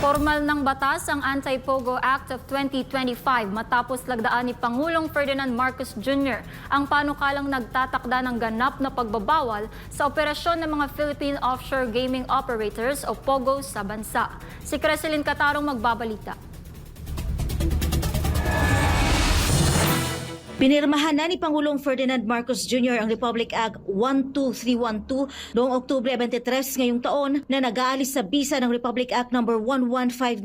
Formal ng batas ang Anti-Pogo Act of 2025 matapos lagdaan ni Pangulong Ferdinand Marcos Jr. ang panukalang nagtatakda ng ganap na pagbabawal sa operasyon ng mga Philippine Offshore Gaming Operators o POGO sa bansa. Si Creselyn Catarong magbabalita. Pinirmahan na ni Pangulong Ferdinand Marcos Jr. ang Republic Act 12312 noong Oktubre 23 ngayong taon na nag-aalis sa bisa ng Republic Act No. 11590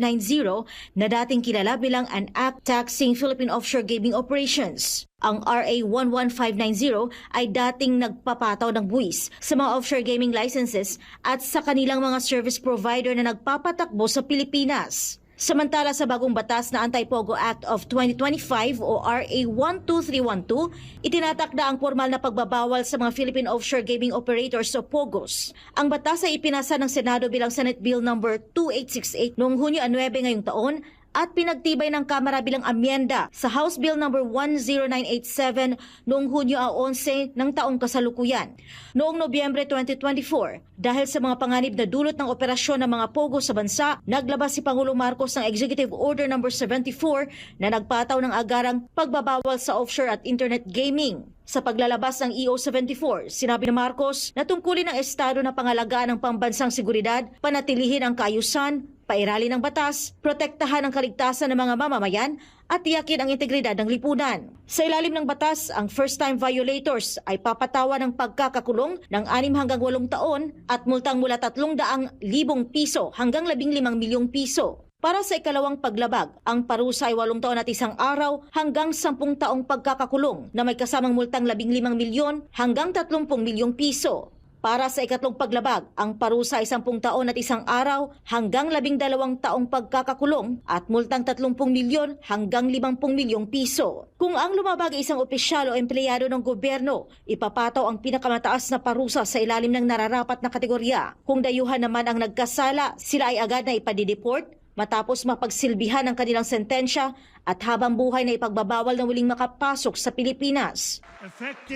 na dating kilala bilang an Act Taxing Philippine Offshore Gaming Operations. Ang RA 11590 ay dating nagpapataw ng buwis sa mga offshore gaming licenses at sa kanilang mga service provider na nagpapatakbo sa Pilipinas. Samantala sa bagong batas na Anti-Pogo Act of 2025 o RA 12312, itinatakda ang formal na pagbabawal sa mga Philippine Offshore Gaming Operators o POGOs. Ang batas ay ipinasa ng Senado bilang Senate Bill No. 2868 noong Hunyo 9 ngayong taon at pinagtibay ng Kamara bilang amyenda sa House Bill No. 10987 noong Hunyo 11 ng taong kasalukuyan. Noong Nobyembre 2024, dahil sa mga panganib na dulot ng operasyon ng mga POGO sa bansa, naglabas si Pangulong Marcos ng Executive Order No. 74 na nagpataw ng agarang pagbabawal sa offshore at internet gaming. Sa paglalabas ng EO74, sinabi ni Marcos na tungkulin ng Estado na pangalagaan ng pambansang seguridad, panatilihin ang kaayusan, pairali ng batas, protektahan ang kaligtasan ng mga mamamayan at tiyakin ang integridad ng lipunan. Sa ilalim ng batas, ang first-time violators ay papatawan ng pagkakakulong ng 6 hanggang 8 taon at multang mula 300,000 piso hanggang 15 milyong piso. Para sa ikalawang paglabag, ang parusa ay 8 taon at 1 araw hanggang 10 taong pagkakakulong na may kasamang multang 15 milyon hanggang 30 milyong piso. Para sa ikatlong paglabag, ang parusa ay 10 taon at 1 araw hanggang 12 taong pagkakakulong at multang 30 milyon hanggang 50 milyong piso. Kung ang lumabag ay isang opisyal o empleyado ng gobyerno, ipapataw ang pinakamataas na parusa sa ilalim ng nararapat na kategorya. Kung dayuhan naman ang nagkasala, sila ay agad na ipadideport matapos mapagsilbihan ang kanilang sentensya at habang buhay na ipagbabawal na muling makapasok sa Pilipinas.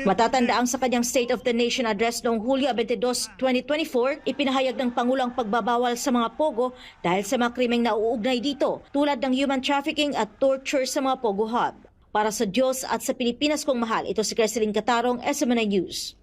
Matatandaang sa kanyang State of the Nation address noong Hulyo 22, 2024, ipinahayag ng Pangulo ang pagbabawal sa mga POGO dahil sa mga krimeng nauugnay dito tulad ng human trafficking at torture sa mga POGO hub. Para sa Diyos at sa Pilipinas kong mahal, ito si Creselyn Catarong, SMNI News.